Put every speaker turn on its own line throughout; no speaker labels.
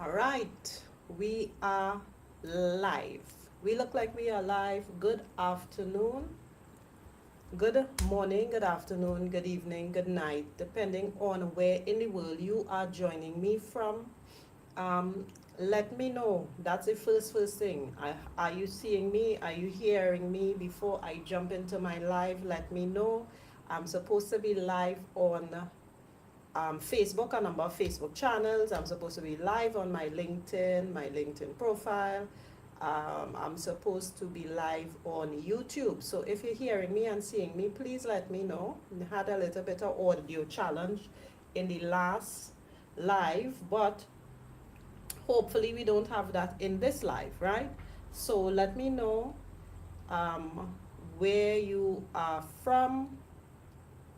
All right, we are live. We look like we are live. Good afternoon, good morning, good afternoon, good evening, good night, depending on where in the world you are joining me from. Um, Let me know. That's the first thing. Are you seeing me? Are you hearing me? Before I jump into my live, let me know. I'm supposed to be live on Facebook, a number of Facebook channels. I'm supposed to be live on my LinkedIn profile. I'm supposed to be live on YouTube. So if you're hearing me and seeing me, please let me know. We had a little bit of audio challenge in the last live, but hopefully we don't have that in this live, right? So let me know um, where you are from,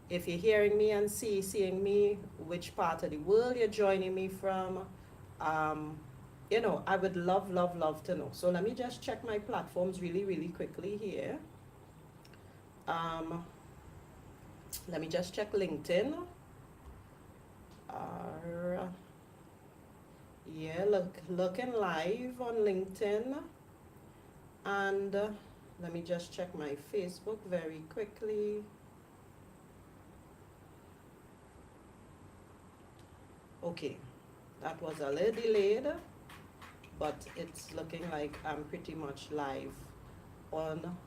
if you're hearing me and seeing me, which part of the world you're joining me from. um, I would love to know. So let me just check my platforms really quickly here. um, Let me just check LinkedIn. uh, yeah, looking live on LinkedIn. And let me just check my Facebook very quickly. Okay, that was a little delayed, but it's looking like I'm pretty much live on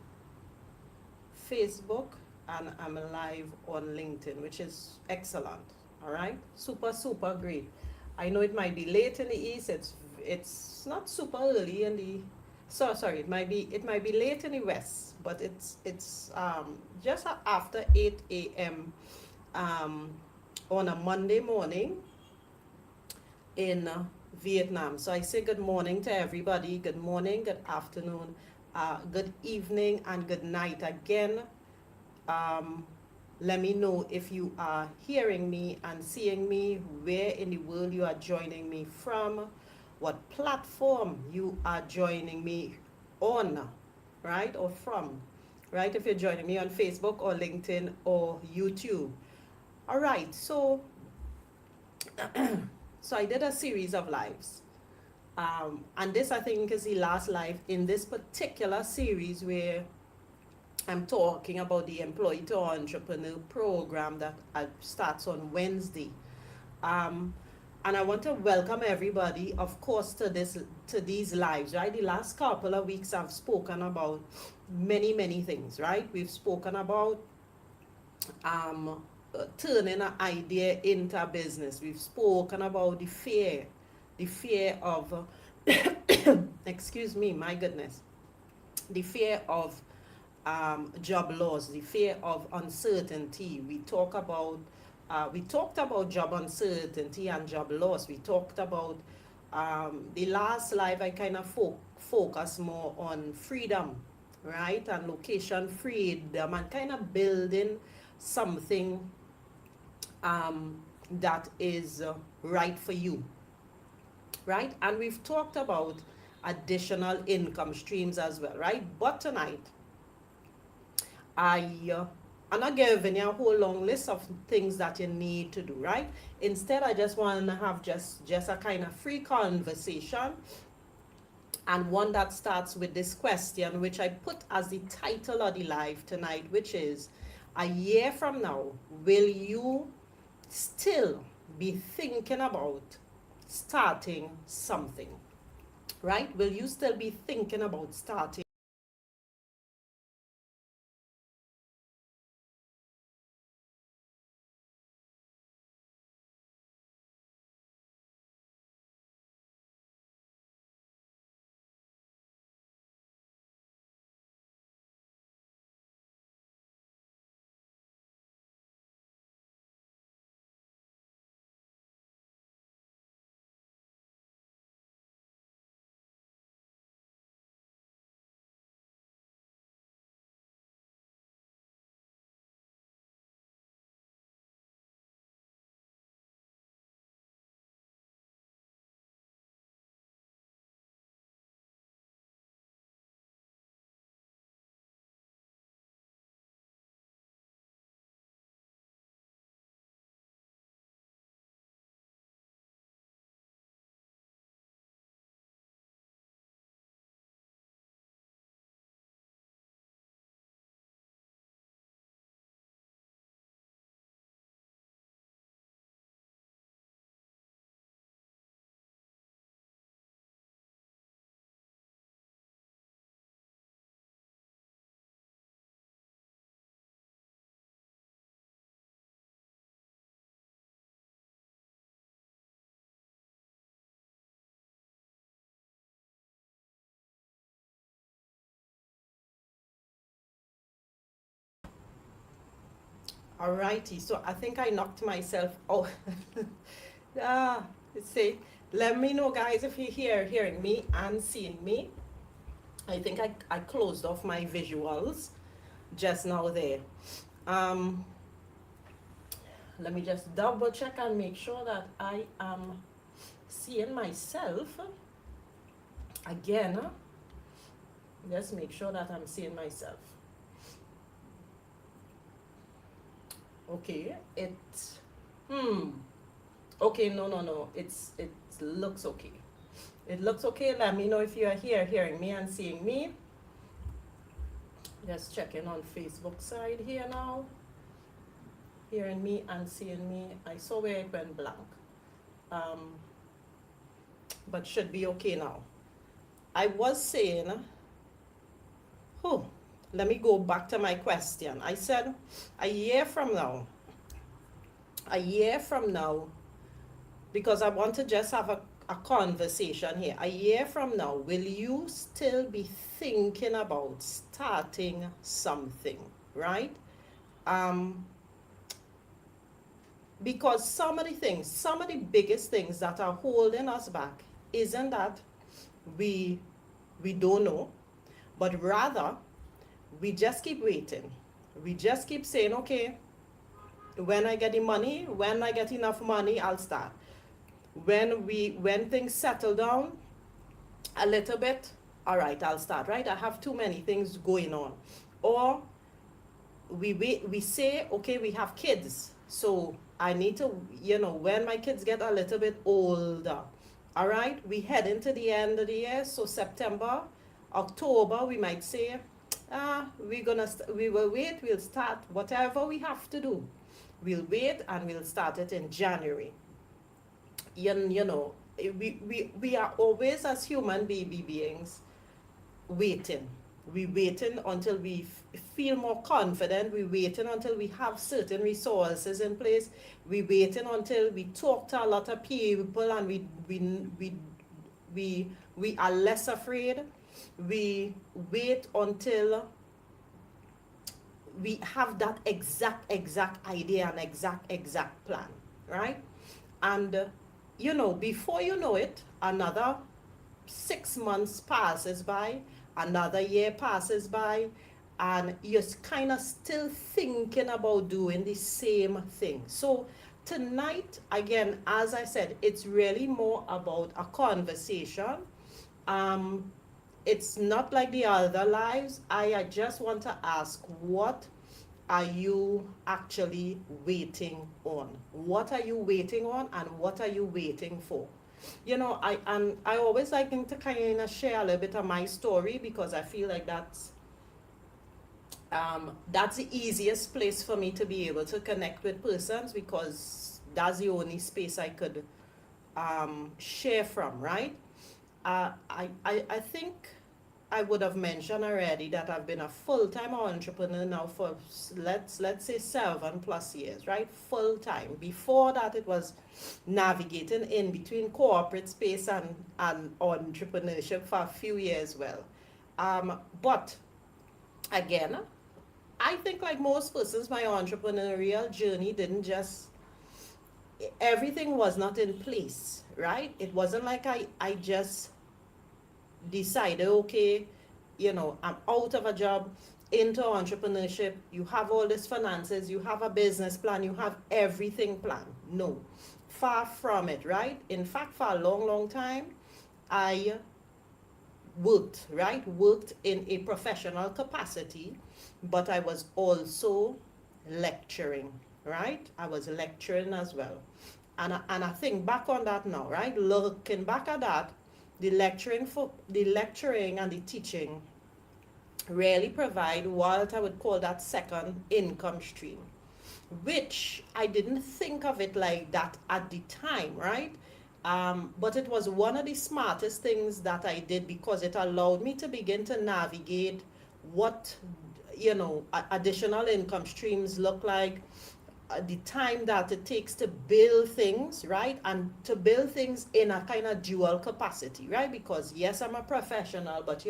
Facebook, and I'm live on LinkedIn, which is excellent. All right, super great. I know it might be late in the east. It's not super early in the, so sorry, it might be late in the west, but it's just after 8 a.m. um on a Monday morning in Vietnam. So I say good morning to everybody. Good morning, good afternoon, good evening, and good night again. um, Let me know if you are hearing me and seeing me, where in the world you are joining me from, what platform you are joining me on, right? Or from, right? If you're joining me on Facebook or LinkedIn or YouTube. All right, so I did a series of lives. And this, I think, is the last live in this particular series where I'm talking about the Employee to Entrepreneur program that starts on Wednesday. Um, and I want to welcome everybody, of course, to these lives, right? The last couple of weeks I've spoken about many things, right? We've spoken about turning an idea into a business. We've spoken about the fear of, excuse me, my goodness, the fear of job loss, the fear of uncertainty. We talked about job uncertainty and job loss. We talked about the last live. I kind of focus more on freedom, right, and location freedom, and kind of building something that is right for you, right? And we've talked about additional income streams as well, right? But tonight I I'm not giving you a whole long list of things that you need to do, right? Instead, I just want to have just a kind of free conversation, and one that starts with this question, which I put as the title of the live tonight, which is, a year from now, will you still be thinking about starting something, right? Will you still be thinking about starting Alrighty, so I think I knocked myself out. Ah, see, let me know, guys, if you're hearing me and seeing me. I think I closed off my visuals just now there. Um, Let me just double check and make sure that I am seeing myself again. Just make sure that I'm seeing myself. Okay, hmm. Okay, no. It looks okay. It looks okay. Let me know if you are hearing me and seeing me. Just checking on Facebook side here now. Hearing me and seeing me. I saw where it went blank. But should be okay now. I was saying, oh, let me go back to my question. I said a year from now, because I want to just have a conversation here. A year from now, will you still be thinking about starting something, right? Because some of the biggest things that are holding us back isn't that we we don't know, but rather we just keep waiting. We just keep saying, okay, when I get the money, when I get enough money, I'll start. When things settle down a little bit, all right, I'll start, right? I have too many things going on. Or we say, okay, we have kids, so I need to, when my kids get a little bit older, all right, we head into the end of the year, so September, October, we might say, we will wait, we'll start whatever we have to do. We'll wait and we'll start it in January. You know, we are always, as human baby beings, waiting. We waiting until we feel more confident. We waiting until we have certain resources in place. We waiting until we talk to a lot of people and we are less afraid. We wait until we have that exact idea and exact plan, right? And before you know it, another 6 months passes by, another year passes by, and you're kind of still thinking about doing the same thing. So tonight, again, as I said, it's really more about a conversation. It's not like the other lives. I just want to ask, what are you actually waiting on? What are you waiting on, and what are you waiting for? I always like to kind of share a little bit of my story, because I feel like that's the easiest place for me to be able to connect with persons, because that's the only space I could share from, right? I think I would have mentioned already that I've been a full-time entrepreneur now for, let's say, 7+ years, right? Full-time. Before that, it was navigating in between corporate space and entrepreneurship for a few years. Well, but again, I think, like most persons, my entrepreneurial journey didn't just, everything was not in place, right? It wasn't like I just decided, okay, I'm out of a job, into entrepreneurship. You have all these finances, you have a business plan, you have everything planned. No, far from it, right? In fact, for a long time, I worked in a professional capacity, but I was also lecturing, right? I was lecturing as well. And I think back on that now, right? Looking back at that, the lecturing and the teaching really provide what I would call that second income stream, which I didn't think of it like that at the time, right? But it was one of the smartest things that I did, because it allowed me to begin to navigate what additional income streams look like, the time that it takes to build things, right? And to build things in a kind of dual capacity, right? Because yes, I'm a professional, but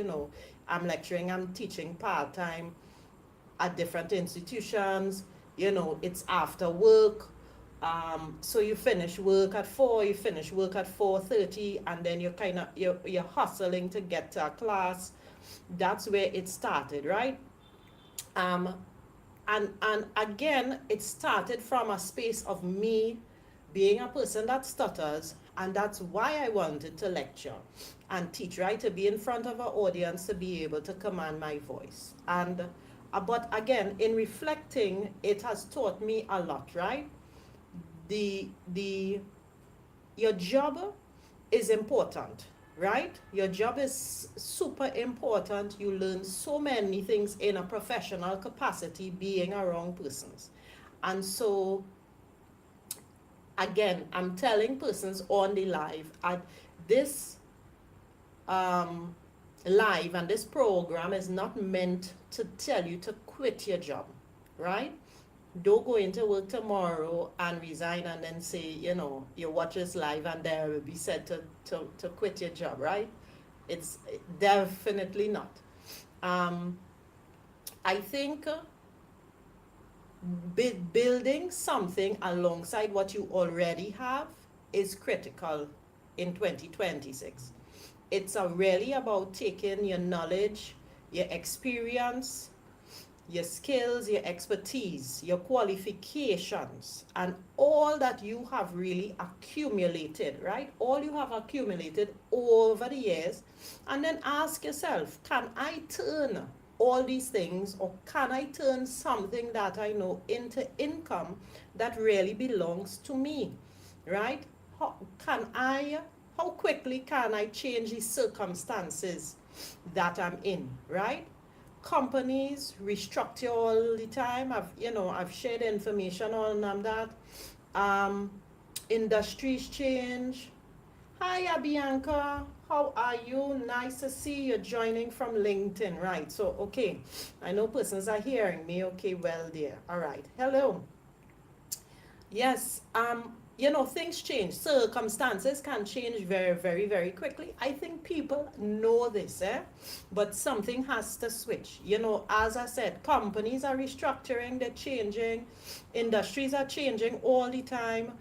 I'm lecturing, I'm teaching part-time at different institutions. it's after work. So you finish work at 4, you finish work at 4:30, and then you're hustling to get to a class. That's where it started, right? Um, and again, it started from a space of me being a person that stutters, and that's why I wanted to lecture and teach, right? To be in front of an audience, to be able to command my voice. And but again, in reflecting, it has taught me a lot, right? The your job is important, right? Your job is super important. You learn so many things in a professional capacity being around persons. And so, again, I'm telling persons on the live, at this um, live and this program is not meant to tell you to quit your job, right? Don't go into work tomorrow and resign and then say, you watch this live and there will be said to quit your job, right? It's definitely not. Um, I think building something alongside what you already have is critical in 2026. It's really about taking your knowledge, your experience, your skills, your expertise, your qualifications, and all that you have really accumulated, right? All you have accumulated over the years, and then ask yourself, can I turn all these things, or can I turn something that I know into income that really belongs to me, right? Can I, how quickly can I change the circumstances that I'm in, right? Companies restructure all the time. I've shared information on that. Um, Industries change. Hi, Bianca. How are you? Nice to see you joining from LinkedIn. Right. So, okay. I know persons are hearing me. Okay, well, dear. All right. Hello. Yes, things change. Circumstances can change very, very, very quickly. I think people know this, but something has to switch. As I said, companies are restructuring, they're changing, industries are changing all the time.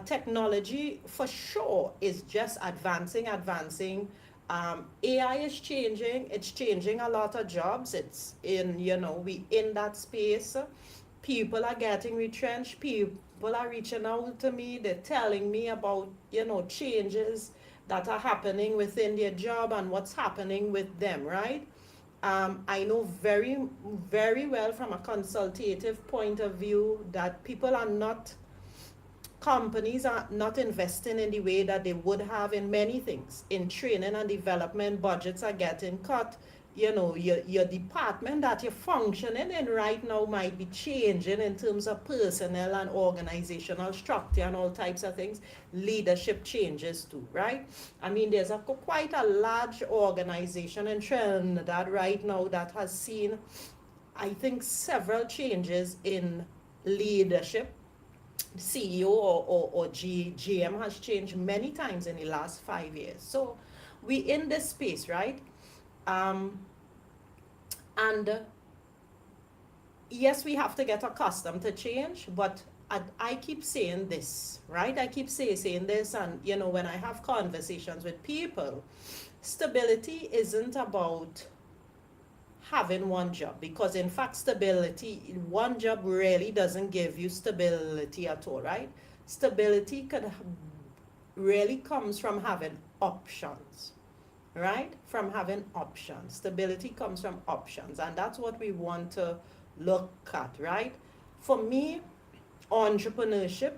Technology, for sure, is just advancing. AI is changing. It's changing a lot of jobs. It's we in that space. People are getting retrenched. People are reaching out to me. They're telling me about changes that are happening within their job and what's happening with them, right? I know very, very well from a consultative point of view that companies are not investing in the way that they would have in many things. In training and development, budgets are getting cut. Your department that you're functioning in right now might be changing in terms of personnel and organizational structure and all types of things. Leadership changes too, right? I mean, there's quite a large organization in Trinidad right now that has seen, I think, several changes in leadership. CEO or GM has changed many times in the last 5 years. So we in this space, right? Um, and yes, we have to get accustomed to change, but I keep saying this, right? I keep saying this, and when I have conversations with people, stability isn't about having one job, because in fact stability, one job really doesn't give you stability at all, right? Stability really comes from having options, right? From having options. Stability comes from options, and that's what we want to look at, right? For me, entrepreneurship,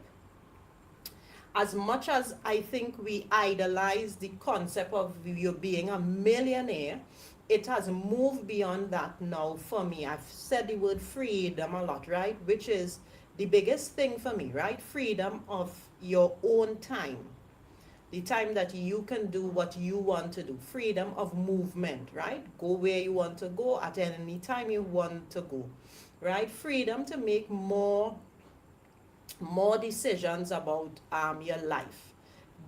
as much as I think we idolize the concept of you being a millionaire, it has moved beyond that now for me. I've said the word freedom a lot, right? Which is the biggest thing for me, right? Freedom of your own time. The time that you can do what you want to do. Freedom of movement, right? Go where you want to go at any time you want to go, right? Freedom to make more decisions about your life.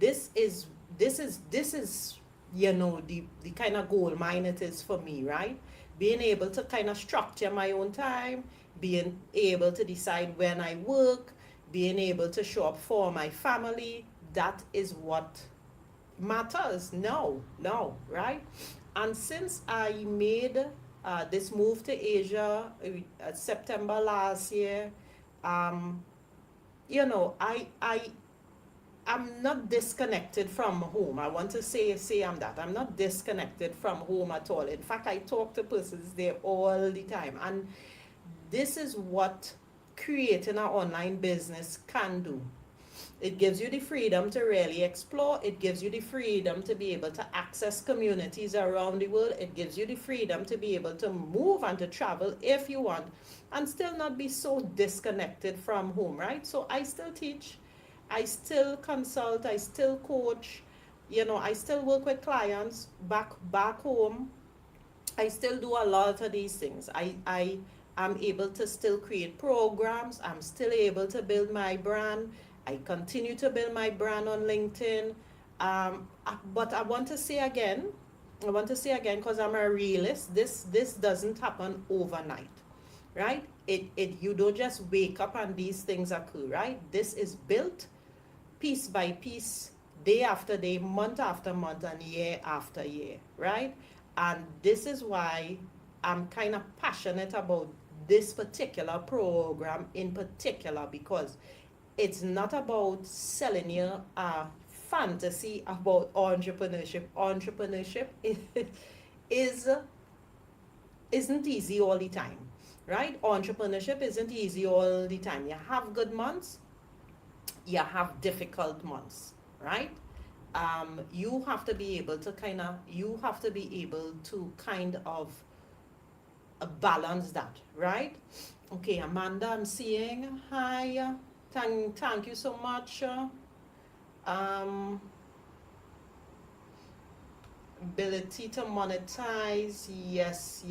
This is the kind of gold mine it is for me, right? Being able to kind of structure my own time, being able to decide when I work, being able to show up for my family. That is what matters. No, no, right? And since I made this move to Asia September last year, um, I'm not disconnected from home. I want to say I'm not disconnected from home at all. In fact, I talk to persons there all the time, and this is what creating an online business can do. It gives you the freedom to really explore. It gives you the freedom to be able to access communities around the world. It gives you the freedom to be able to move and to travel if you want and still not be so disconnected from home, right? So I still teach, I still consult, I still coach, I still work with clients back home. I still do a lot of these things. I am able to still create programs. I'm still able to build my brand. I continue to build my brand on LinkedIn. But I want to say again, because I'm a realist, this doesn't happen overnight, right? You don't just wake up and these things occur, right? This is built piece by piece, day after day, month after month, and year after year, right? And this is why I'm kind of passionate about this particular program in particular, because it's not about selling you a fantasy about entrepreneurship. Entrepreneurship is isn't easy all the time, right? Entrepreneurship isn't easy all the time. You have good months, you have difficult months, right? You have to be able to kind of balance that, right? Okay, Amanda, I'm seeing. Hi, thank you so much. Um, ability to monetize, yes,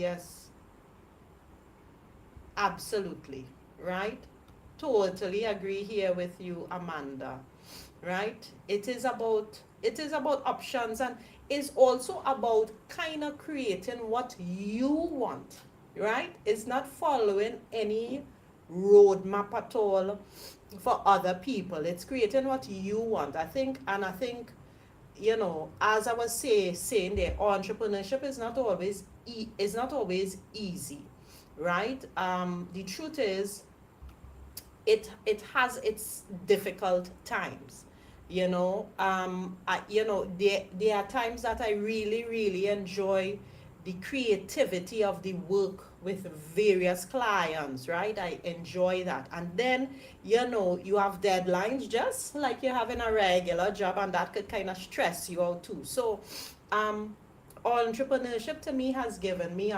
absolutely, right? Totally agree here with you, Amanda, right? It is about options, and is also about kind of creating what you want, right? It's not following any roadmap at all for other people. It's creating what you want. I think as I was saying there, entrepreneurship is not always easy, right? The truth is, it has its difficult times. There are times that I really enjoy the creativity of the work with various clients, right? I enjoy that. And then, you have deadlines just like you have in a regular job, and that could kind of stress you out too. So, um, entrepreneurship to me has given me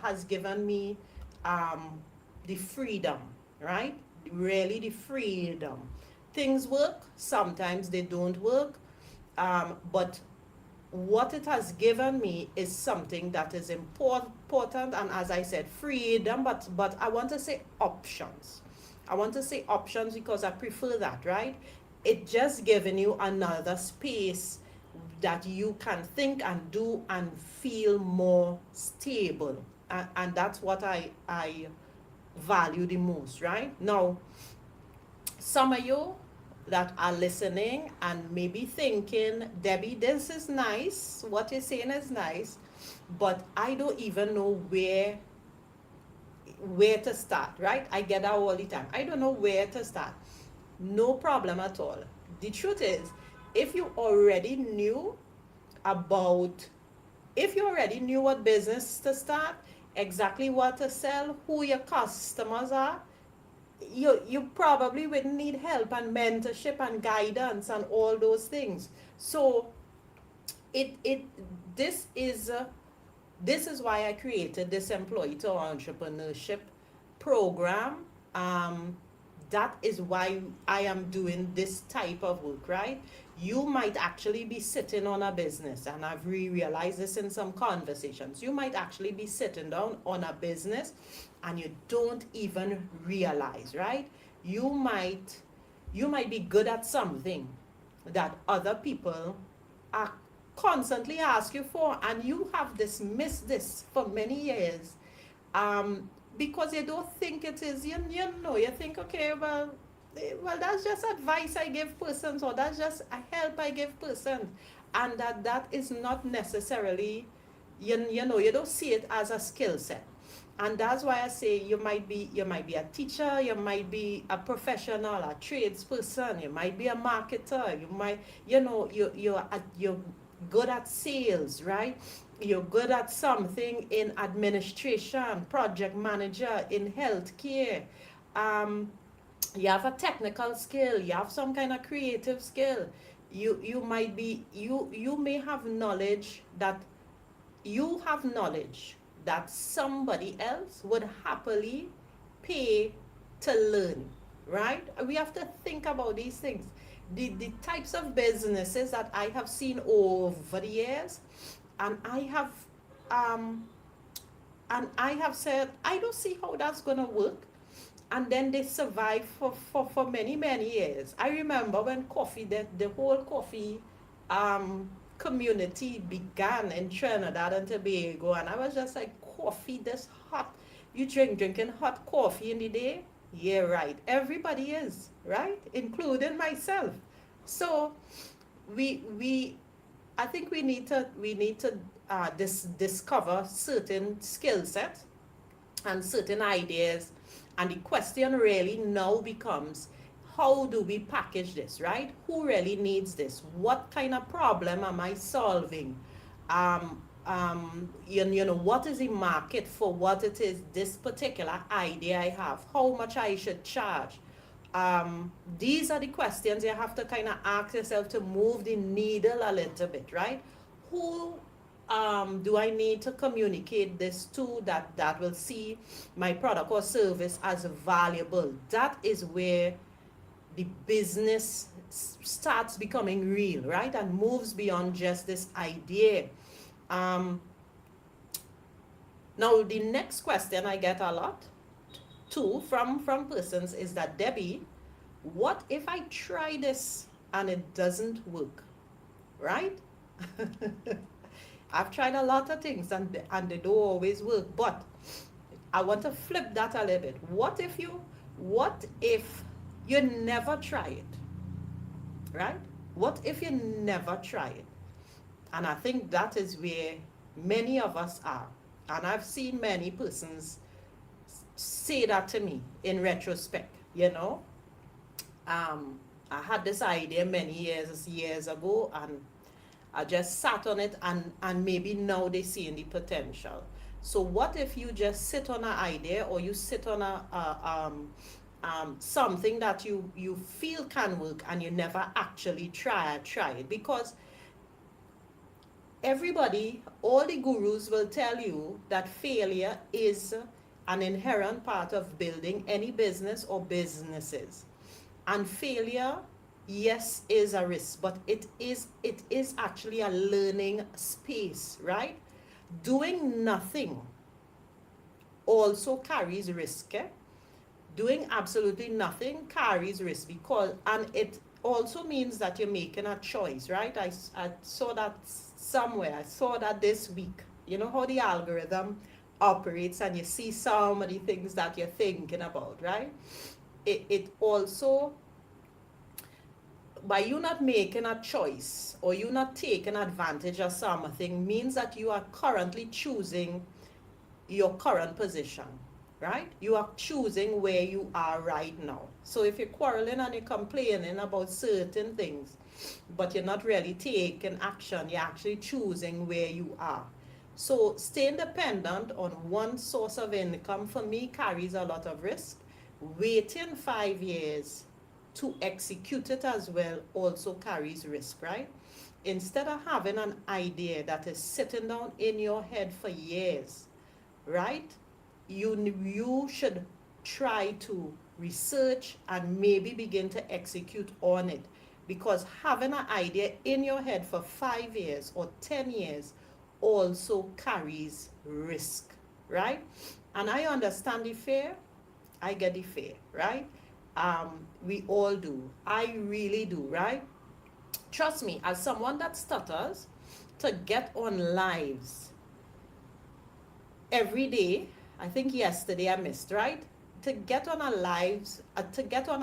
has given me um, the freedom, right? Really, the freedom. Things work, sometimes they don't work, but what it has given me is something that is important, and as I said, freedom, but I want to say options. I want to say options because I prefer that, right? It just giving you another space that you can think and do and feel more stable, and that's what I value the most, right? Now, some of you that are listening and maybe thinking, Debbie, this is nice, what you're saying is nice, but I don't even know where to start, right? I get that all the time. I don't know where to start. No problem at all. The truth is, if you already knew about if you already knew what business to start, exactly what to sell, who your customers are, you probably wouldn't need help and mentorship and guidance and all those things. So it this is why I created this employee to entrepreneurship program. That is why I am doing this type of work, right? You might actually be sitting on a business, and I've realized this in some conversations. You might actually be sitting down on a business and you don't even realize, right? You might be good at something that other people are constantly ask you for, and you have dismissed this for many years, um, because you don't think it is, you know, you think, okay, well, well, that's just advice I give persons, or that's just a help I give persons, and that is not necessarily, you know, you don't see it as a skill set. And that's why I say you might be a teacher, you might be a professional, a tradesperson, you might be a marketer, you might, you know, you're good at sales, right? You're good at something in administration, project manager in healthcare. Um, you have a technical skill, you have some kind of creative skill. You might be, you may have knowledge that you have knowledge that somebody else would happily pay to learn, right? We have to think about these things. The types of businesses that I have seen over the years, and um, I have said, I don't see how that's gonna work. And then they survive for many, many years. I remember when coffee, the whole coffee community began in Trinidad and Tobago, and I was just like, coffee this hot? You drinking hot coffee in the day? Yeah, right. Everybody is, right? Including myself. So we I think we need to discover certain skill sets and certain ideas. And the question really now becomes, how do we package this, right? Who really needs this? What kind of problem am I solving? You know, what is the market for what it is, this particular idea I have? How much I should charge? These are the questions you have to kind of ask yourself to move the needle a little bit, right? Who do I need to communicate this to, that will see my product or service as valuable? That is where the business starts becoming real, right? And moves beyond just this idea. Um, Now, the next question I get a lot too from persons is that, Debbie, what if I try this and it doesn't work, right? I've tried a lot of things and they don't always work, but I want to flip that a little bit. What if you never try it, right? What if you never try it? And I think that is where many of us are. And I've seen many persons say that to me in retrospect, you know. I had this idea many years ago, and I just sat on it, and maybe now they see in the potential. So what if you just sit on an idea, or you sit on something that you feel can work, and you never actually try it? Because everybody, all the gurus will tell you that failure is an inherent part of building any business or businesses. And failure, yes, is a risk, but it is actually a learning space, right? Doing nothing also carries risk. Doing absolutely nothing carries risk, because, and it also means that you're making a choice, right? I saw that somewhere. I saw that this week. You know how the algorithm operates, and you see some of the things that you're thinking about, right? It also, by you not making a choice, or you not taking advantage of something, means that you are currently choosing your current position, right? You are choosing where you are right now. So if you're quarreling and you're complaining about certain things, but you're not really taking action, you're actually choosing where you are. So staying dependent on one source of income, for me, carries a lot of risk. Waiting 5 years to execute it as well also carries risk, right? Instead of having an idea that is sitting down in your head for years, right? You should try to research and maybe begin to execute on it, because having an idea in your head for 5 years or 10 years also carries risk, right? And I understand the fear. I get the fear, right? We all do. I really do, right? Trust me, as someone that stutters, to get on lives every day I think yesterday I missed, right? To get on a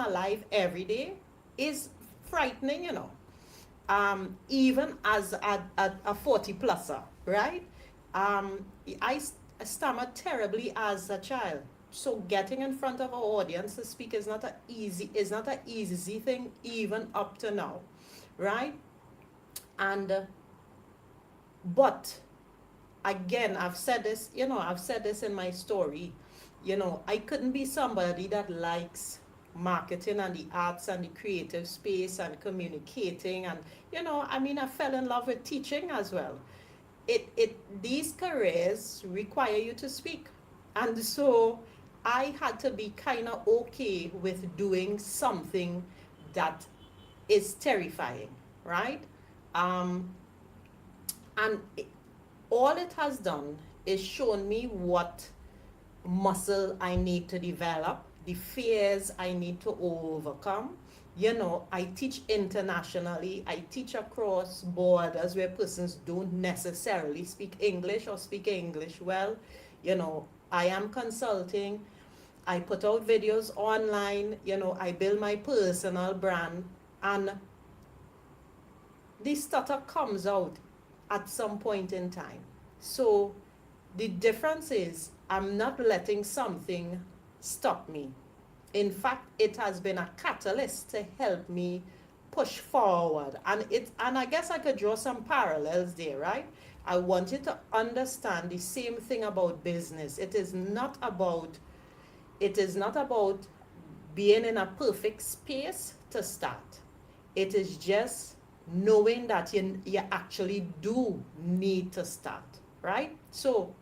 live every day is frightening, you know. Even as a 40 pluser, right? Um, I stammered terribly as a child. So getting in front of an audience to speak is not an easy thing even up to now, right? And but again, I've said this in my story. I couldn't be somebody that likes marketing and the arts and the creative space and communicating, and I fell in love with teaching as well. These careers require you to speak. And so I had to be kind of okay with doing something that is terrifying, right? Um, and all it has done is shown me what muscle I need to develop, the fears I need to overcome. I teach internationally, I teach across borders where persons don't necessarily speak English or speak English well. I am consulting, I put out videos online, I build my personal brand, and the stutter comes out at some point in time. So the difference is I'm not letting something stop me. In fact, it has been a catalyst to help me push forward. And I guess I could draw some parallels there, right? I want you to understand the same thing about business. It is not about being in a perfect space to start. It is just knowing that you actually do need to start, right? So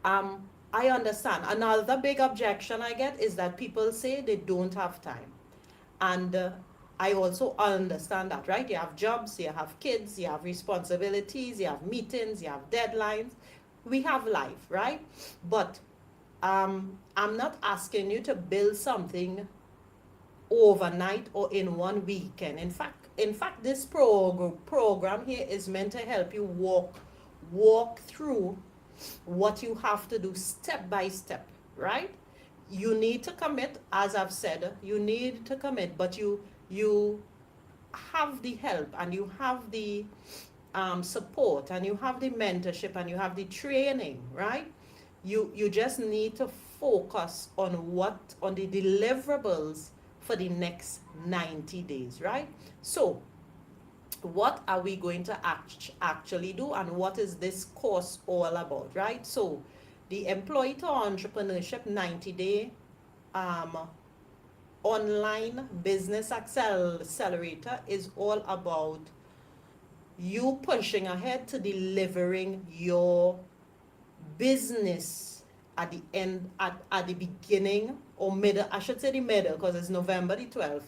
I understand. Another big objection I get is that people say they don't have time. And I also understand that, right? You have jobs, you have kids, you have responsibilities, you have meetings, you have deadlines. We have life, right? But I'm not asking you to build something overnight or in one weekend. In fact, this program here is meant to help you walk through what you have to do step by step, right? You need to commit, as I've said, you need to commit, but you have the help, and you have the support, and you have the mentorship, and you have the training, right? You just need to focus on the deliverables for the next 90 days, right? So what are we going to actually do, and what is this course all about, right? So the Employee to Entrepreneurship 90-day online business accelerator is all about you pushing ahead to delivering your business at the end, at the beginning or middle, I should say the middle, because it's November the 12th.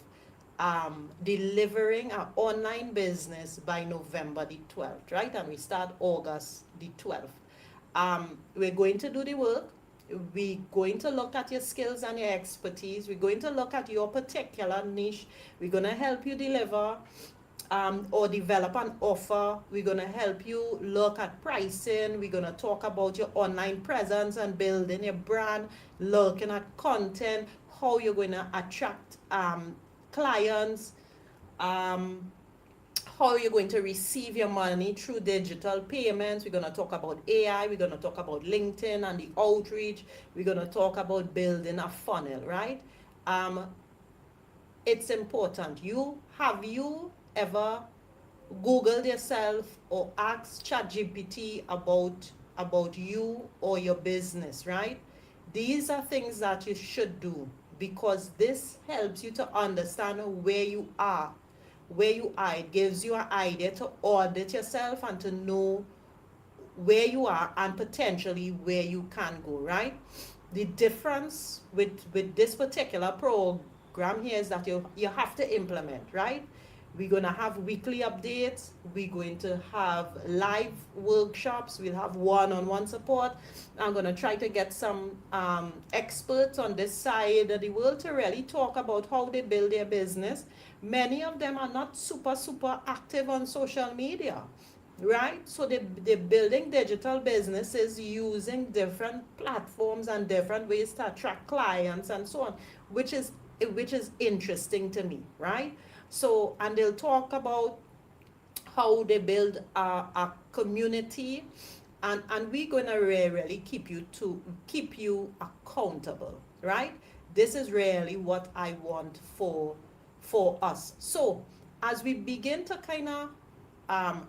Delivering our online business by November the 12th, right? And we start August the 12th. We're going to do the work. We're going to look at your skills and your expertise. We're going to look at your particular niche. We're going to help you deliver or develop an offer. We're going to help you look at pricing. We're going to talk about your online presence and building your brand, looking at content, how you're going to attract clients, how you're going to receive your money through digital payments. We're going to talk about AI. We're going to talk about LinkedIn and the outreach. We're going to talk about building a funnel, right? It's important. Have you ever Googled yourself or asked ChatGPT about you or your business, right? These are things that you should do, because this helps you to understand where you are. It gives you an idea to audit yourself and to know where you are and potentially where you can go, right? The difference with this particular program here is that you have to implement, right? We're going to have weekly updates. We're going to have live workshops. We'll have one-on-one support. I'm going to try to get some experts on this side of the world to really talk about how they build their business. Many of them are not super active on social media. right? So they're building digital businesses using different platforms and different ways to attract clients and so on, which is which is interesting to me, right? So, and they'll talk about how they build a community, and we're gonna really keep you accountable, right? This is really what I want for us. So as we begin to kind of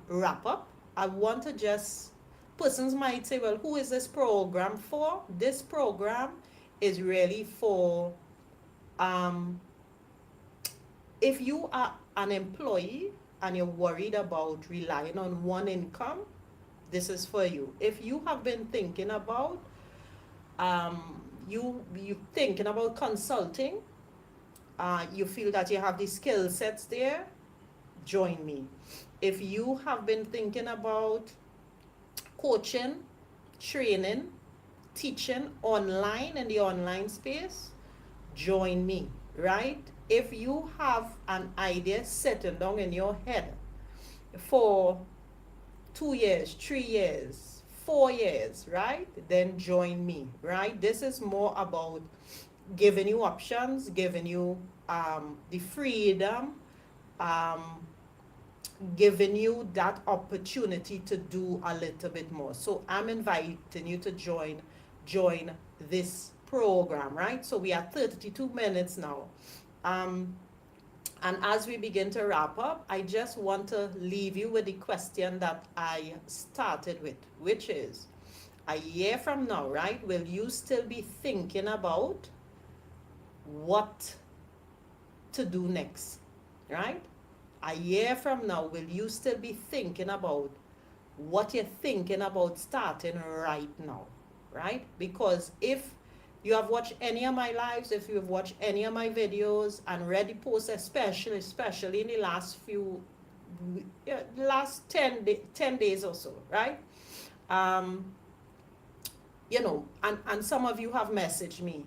wrap up, I want to just, persons might say, well, who is this program for? This program is really for, um, if you are an employee and you're worried about relying on one income, this is for you. If you have been thinking about, you thinking about consulting, you feel that you have the skill sets there, join me. If you have been thinking about coaching, training, teaching online in the online space, join me, right? If you have an idea sitting down in your head for 2 years, 3 years, 4 years, right? Then join me, right? This is more about giving you options, giving you the freedom, um, giving you that opportunity to do a little bit more. So I'm inviting you to join this program, right? So we are 32 minutes now. Um, and as we begin to wrap up, I just want to leave you with the question that I started with, which is, a year from now, right, will you still be thinking about what to do next, right? A year from now, will you still be thinking about what you're thinking about starting right now, right? Because if you have watched any of my lives, if you have watched any of my videos and read the posts, especially in the last few, last 10 days or so, right? Um, and some of you have messaged me.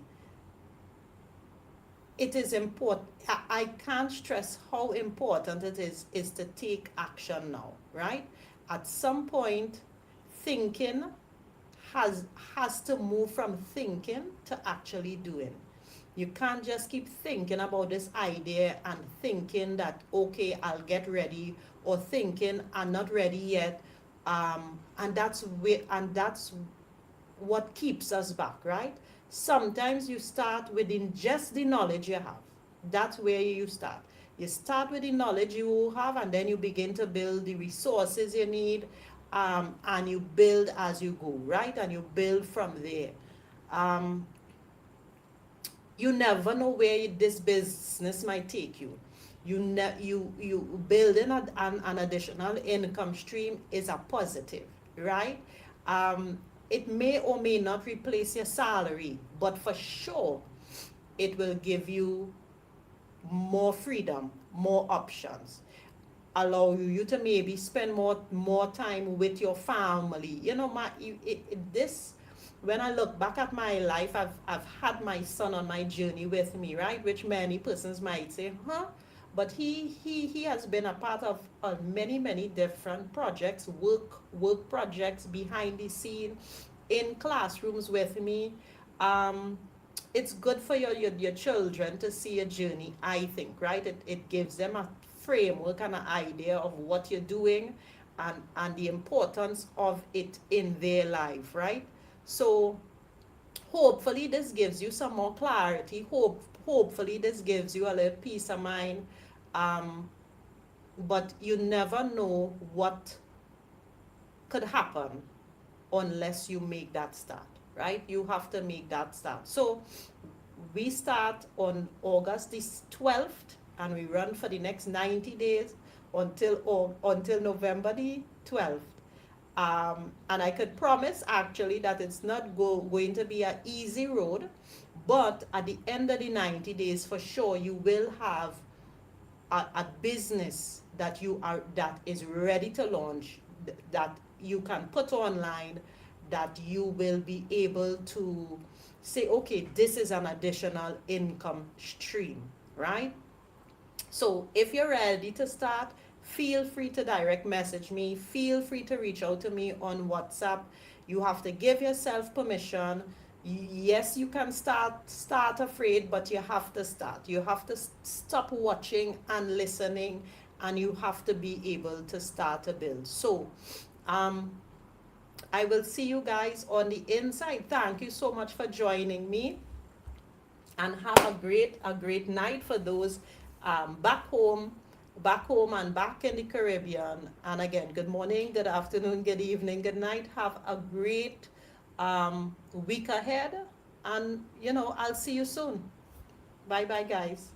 It is important. I can't stress how important it is to take action now, right? At some point, thinking has to move from thinking to actually doing. You can't just keep thinking about this idea and thinking that, okay, I'll get ready, or thinking I'm not ready yet, and that's what keeps us back, right? Sometimes you start within just the knowledge you have. That's where you start. You start with the knowledge you have, and then you begin to build the resources you need, and you build as you go, right? And you build from there. Um, you never know where this business might take you. You building an additional income stream is a positive, right? um, it may or may not replace your salary, but for sure it will give you more freedom, more options, allow you to maybe spend more time with your family. This, when I look back at my life, I've had my son on my journey with me, right? Which many persons might say, huh? But he has been a part of many different projects, work projects behind the scene, in classrooms with me. Um, it's good for your children to see a journey, I think, right? It gives them a framework and an idea of what you're doing, and the importance of it in their life, right? So hopefully this gives you some more clarity. Hopefully this gives you a little peace of mind. um, but you never know what could happen unless you make that start, right? You have to make that start. So we start on August the 12th, and we run for the next 90 days until November the 12th. And I could promise actually that it's not going to be an easy road, but at the end of the 90 days, for sure, you will have a business that is ready to launch, that you can put online, that you will be able to say, okay, this is an additional income stream, right? So if you're ready to start, feel free to direct message me. Feel free to reach out to me on WhatsApp. You have to give yourself permission. Yes, you can start afraid, but you have to start. You have to stop watching and listening, and you have to be able to start a build. So, um, I will see you guys on the inside. Thank you so much for joining me, and have a great night for those back home and back in the Caribbean. And again, good morning, good afternoon, good evening, good night. Have a great week ahead, and I'll see you soon. Bye bye, guys.